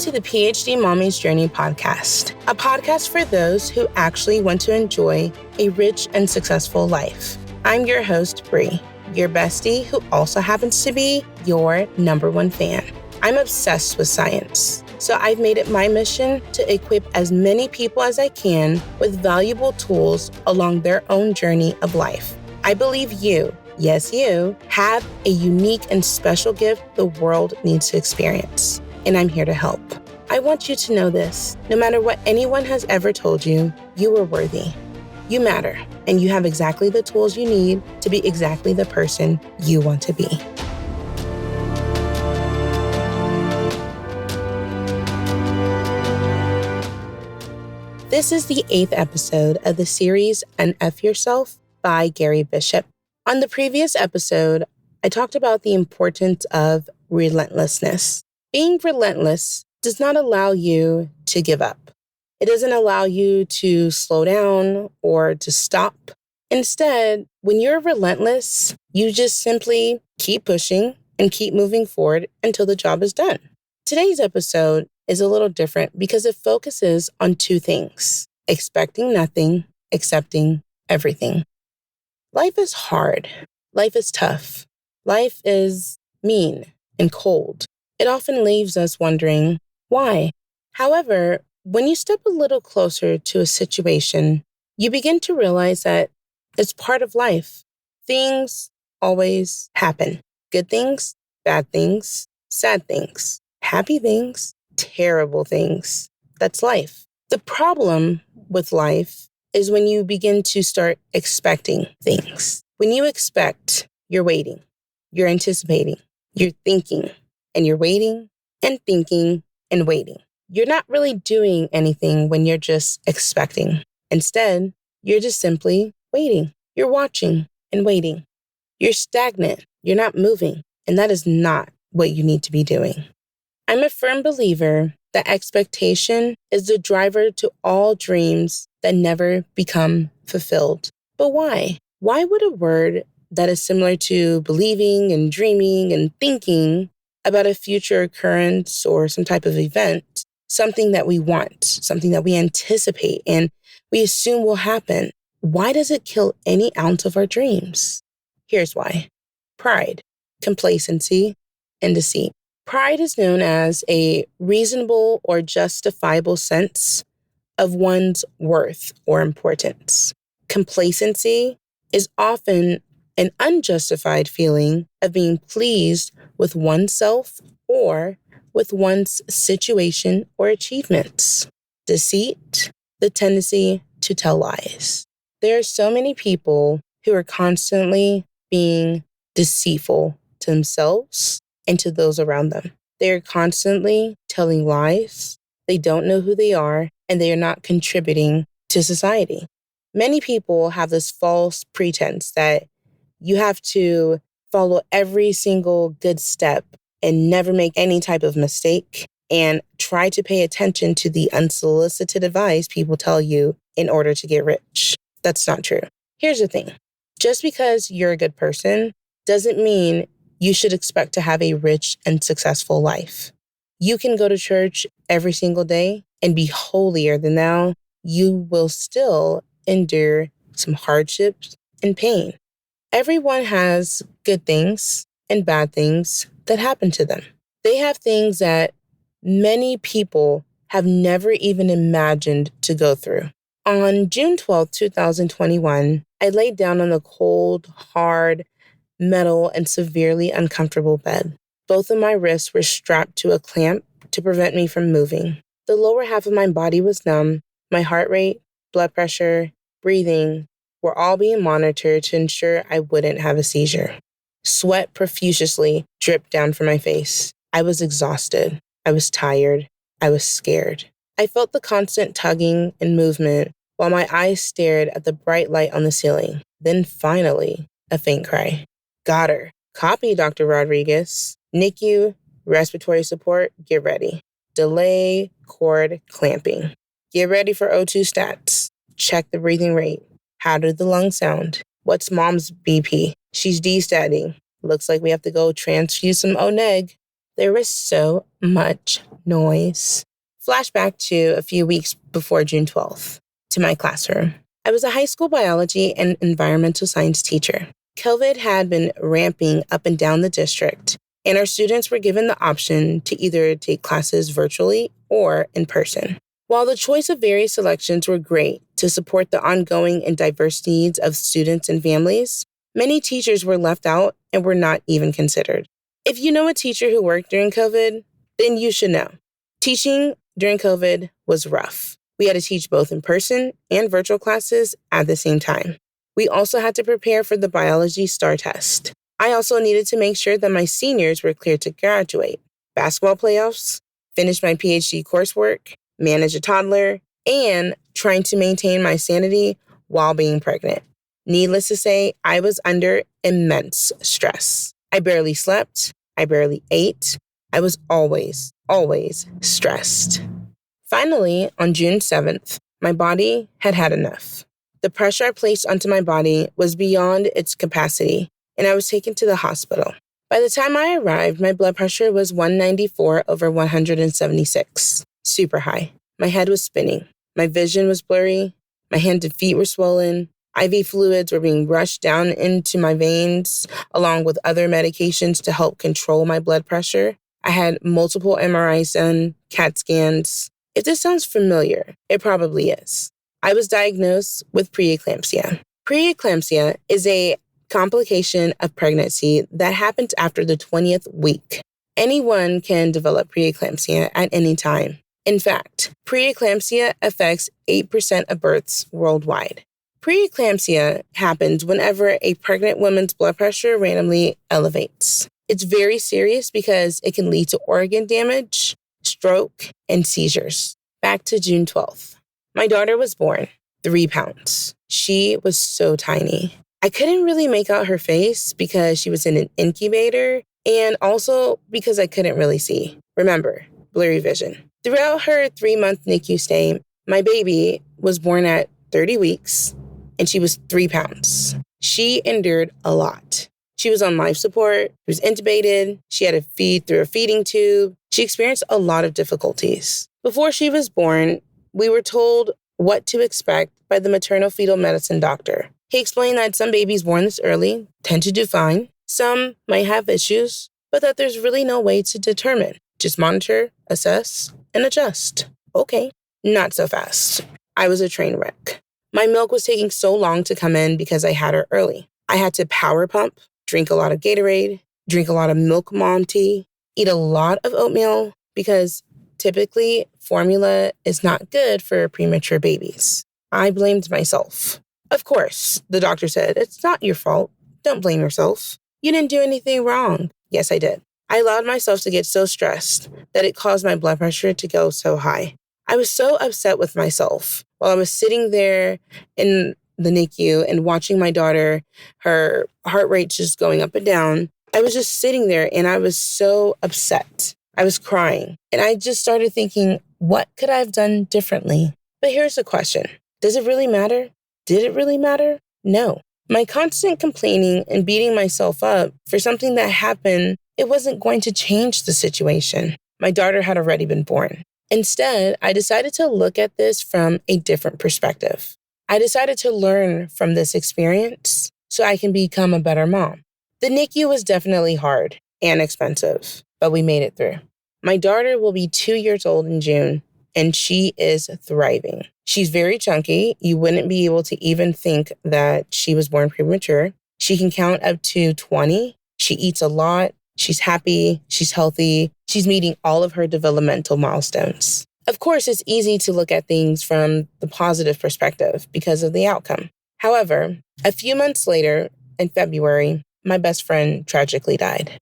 to the PhD Mommy's Journey podcast, a podcast for those who actually want to enjoy a rich and successful life. I'm your host, Bree, your bestie who also happens to be your number one fan. I'm obsessed with science, so I've made it my mission to equip as many people as I can with valuable tools along their own journey of life. I believe you, yes you, have a unique and special gift the world needs to experience, and I'm here to help. I want you to know this. No matter what anyone has ever told you, you are worthy. You matter, and you have exactly the tools you need to be exactly the person you want to be. This is the 8th episode of the series Unf Yourself by Gary Bishop. On the previous episode, I talked about the importance of relentlessness. Being relentless does not allow you to give up. It doesn't allow you to slow down or to stop. Instead, when you're relentless, you just simply keep pushing and keep moving forward until the job is done. Today's episode is a little different because it focuses on two things: expecting nothing, accepting everything. Life is hard. Life is tough. Life is mean and cold. It often leaves us wondering, why? However, when you step a little closer to a situation, you begin to realize that it's part of life. Things always happen. Good things, bad things, sad things, happy things, terrible things. That's life. The problem with life is when you begin to start expecting things. When you expect, you're waiting, you're anticipating, you're thinking, and you're waiting and thinking and waiting. You're not really doing anything when you're just expecting. Instead, you're just simply waiting. You're watching and waiting. You're stagnant. You're not moving. And that is not what you need to be doing. I'm a firm believer that expectation is the driver to all dreams that never become fulfilled. But why? Why would a word that is similar to believing and dreaming and thinking about a future occurrence or some type of event, something that we want, something that we anticipate and we assume will happen, why does it kill any ounce of our dreams? Here's why. Pride, complacency, and deceit. Pride is known as a reasonable or justifiable sense of one's worth or importance. Complacency is often an unjustified feeling of being pleased with oneself or with one's situation or achievements. Deceit, the tendency to tell lies. There are so many people who are constantly being deceitful to themselves and to those around them. They are constantly telling lies. They don't know who they are, and they are not contributing to society. Many people have this false pretense that you have to follow every single good step and never make any type of mistake and try to pay attention to the unsolicited advice people tell you in order to get rich. That's not true. Here's the thing. Just because you're a good person doesn't mean you should expect to have a rich and successful life. You can go to church every single day and be holier than thou. You will still endure some hardships and pain. Everyone has good things and bad things that happen to them. They have things that many people have never even imagined to go through. On June 12, 2021, I laid down on the cold, hard, metal, and severely uncomfortable bed. Both of my wrists were strapped to a clamp to prevent me from moving. The lower half of my body was numb. My heart rate, blood pressure, breathing were all being monitored to ensure I wouldn't have a seizure. Sweat profusely dripped down from my face. I was exhausted. I was tired. I was scared. I felt the constant tugging and movement while my eyes stared at the bright light on the ceiling. Then finally, a faint cry. Got her. Copy, Dr. Rodriguez. NICU, respiratory support, get ready. Delay cord clamping. Get ready for O2 stats. Check the breathing rate. How did the lungs sound? What's mom's BP? She's destatting. Looks like we have to go transfuse some O-neg. There was so much noise. Flashback to a few weeks before June 12th, to my classroom. I was a high school biology and environmental science teacher. COVID had been ramping up and down the district, and our students were given the option to either take classes virtually or in person. While the choice of various selections were great to support the ongoing and diverse needs of students and families, many teachers were left out and were not even considered. If you know a teacher who worked during COVID, then you should know. Teaching during COVID was rough. We had to teach both in person and virtual classes at the same time. We also had to prepare for the biology STAR test. I also needed to make sure that my seniors were cleared to graduate, basketball playoffs, finish my PhD coursework, manage a toddler, and trying to maintain my sanity while being pregnant. Needless to say, I was under immense stress. I barely slept. I barely ate. I was always stressed. Finally, on June 7th, my body had had enough. The pressure I placed onto my body was beyond its capacity, and I was taken to the hospital. By the time I arrived, my blood pressure was 194 over 176. Super high. My head was spinning. My vision was blurry. My hands and feet were swollen. IV fluids were being rushed down into my veins, along with other medications to help control my blood pressure. I had multiple MRIs done, CAT scans. If this sounds familiar, it probably is. I was diagnosed with preeclampsia. Preeclampsia is a complication of pregnancy that happens after the 20th week. Anyone can develop preeclampsia at any time. In fact, preeclampsia affects 8% of births worldwide. Preeclampsia happens whenever a pregnant woman's blood pressure randomly elevates. It's very serious because it can lead to organ damage, stroke, and seizures. Back to June 12th. My daughter was born, 3 pounds. She was so tiny. I couldn't really make out her face because she was in an incubator and also because I couldn't really see. Remember, blurry vision. Throughout her 3-month NICU stay, my baby was born at 30 weeks and she was 3 pounds. She endured a lot. She was on life support, she was intubated, she had to feed through a feeding tube. She experienced a lot of difficulties. Before she was born, we were told what to expect by the maternal fetal medicine doctor. He explained that some babies born this early tend to do fine, some might have issues, but that there's really no way to determine. Just monitor, assess, and adjust. Okay, not so fast. I was a train wreck. My milk was taking so long to come in because I had her early. I had to power pump, drink a lot of Gatorade, drink a lot of Milk Mom tea, eat a lot of oatmeal because typically formula is not good for premature babies. I blamed myself. Of course, the doctor said, it's not your fault. Don't blame yourself. You didn't do anything wrong. Yes, I did. I allowed myself to get so stressed that it caused my blood pressure to go so high. I was so upset with myself while I was sitting there in the NICU and watching my daughter, her heart rate just going up and down. I was just sitting there and I was so upset. I was crying. And I just started thinking, what could I have done differently? But here's the question. Does it really matter? Did it really matter? No. My constant complaining and beating myself up for something that happened, it wasn't going to change the situation. My daughter had already been born. Instead, I decided to look at this from a different perspective. I decided to learn from this experience so I can become a better mom. The NICU was definitely hard and expensive, but we made it through. My daughter will be 2 years old in June, and she is thriving. She's very chunky. You wouldn't be able to even think that she was born premature. She can count up to 20. She eats a lot. She's happy. She's healthy. She's meeting all of her developmental milestones. Of course, it's easy to look at things from the positive perspective because of the outcome. However, a few months later, in February, my best friend tragically died.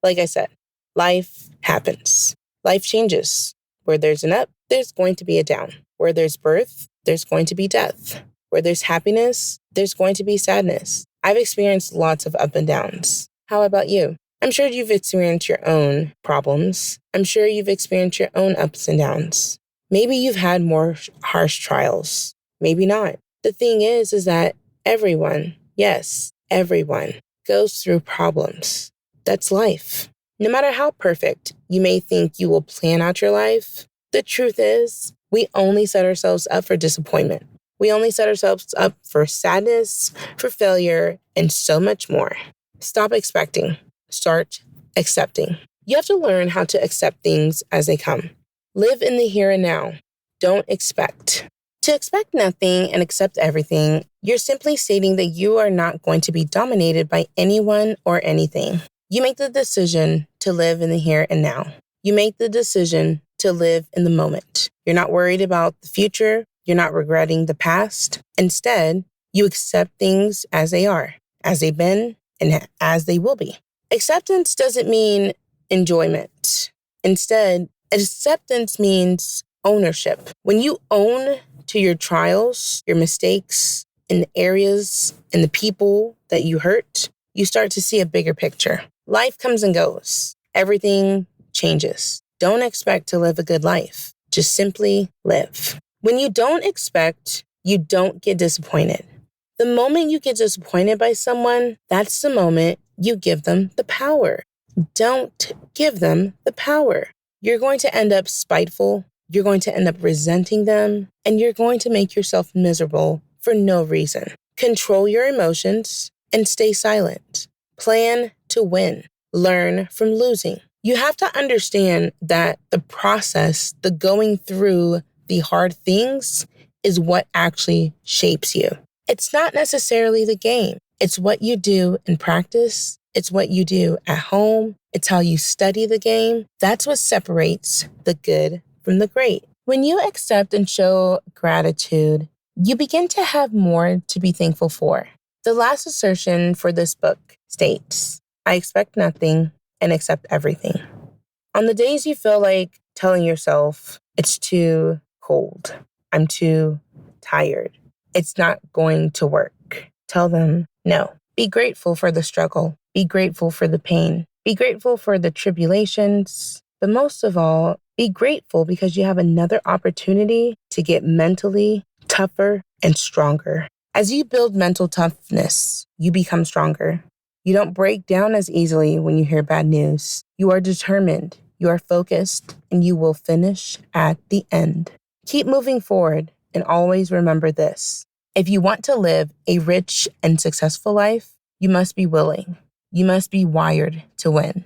Like I said, life happens. Life changes. Where there's an up, there's going to be a down. Where there's birth, there's going to be death. Where there's happiness, there's going to be sadness. I've experienced lots of up and downs. How about you? I'm sure you've experienced your own problems. I'm sure you've experienced your own ups and downs. Maybe you've had more harsh trials. Maybe not. The thing is that everyone, yes, everyone, goes through problems. That's life. No matter how perfect you may think you will plan out your life, the truth is we only set ourselves up for disappointment. We only set ourselves up for sadness, for failure, and so much more. Stop expecting. Start accepting. You have to learn how to accept things as they come. Live in the here and now. Don't expect. To expect nothing and accept everything, you're simply stating that you are not going to be dominated by anyone or anything. You make the decision to live in the here and now. You make the decision to live in the moment. You're not worried about the future. You're not regretting the past. Instead, you accept things as they are, as they've been, and as they will be. Acceptance doesn't mean enjoyment. Instead, acceptance means ownership. When you own to your trials, your mistakes, and the areas and the people that you hurt, you start to see a bigger picture. Life comes and goes. Everything changes. Don't expect to live a good life. Just simply live. When you don't expect, you don't get disappointed. The moment you get disappointed by someone, that's the moment you give them the power. Don't give them the power. You're going to end up spiteful. You're going to end up resenting them, and you're going to make yourself miserable for no reason. Control your emotions and stay silent. Plan to win. Learn from losing. You have to understand that the process, the going through the hard things, is what actually shapes you. It's not necessarily the game. It's what you do in practice. It's what you do at home. It's how you study the game. That's what separates the good from the great. When you accept and show gratitude, you begin to have more to be thankful for. The last assertion for this book states, I expect nothing and accept everything. On the days you feel like telling yourself, it's too cold, I'm too tired, it's not going to work, tell them no. Be grateful for the struggle. Be grateful for the pain. Be grateful for the tribulations. But most of all, be grateful because you have another opportunity to get mentally tougher and stronger. As you build mental toughness, you become stronger. You don't break down as easily when you hear bad news. You are determined, you are focused, and you will finish at the end. Keep moving forward and always remember this. If you want to live a rich and successful life, you must be willing. You must be wired to win.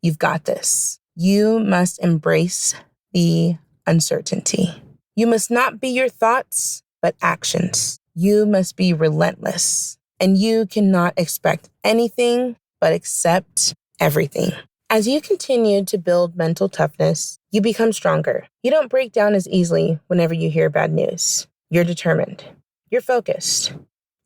You've got this. You must embrace the uncertainty. You must not be your thoughts, but actions. You must be relentless. And you cannot expect anything but accept everything. As you continue to build mental toughness, you become stronger. You don't break down as easily whenever you hear bad news. You're determined. You're focused.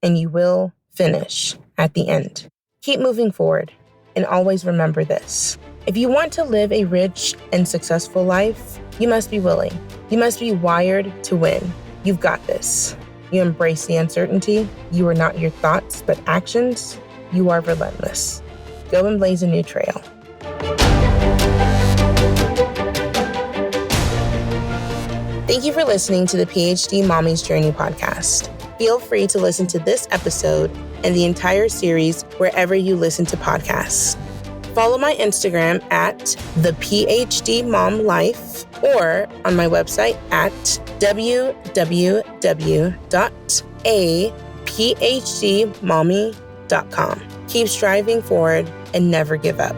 And you will finish at the end. Keep moving forward and always remember this. If you want to live a rich and successful life, you must be willing. You must be wired to win. You've got this. You embrace the uncertainty. You are not your thoughts, but actions. You are relentless. Go and blaze a new trail. Thank you for listening to the PhD Mommy's Journey podcast. Feel free to listen to this episode and the entire series wherever you listen to podcasts. Follow my Instagram at the PhD Mom Life or on my website at www.aphdmommy.com. Keep striving forward and never give up.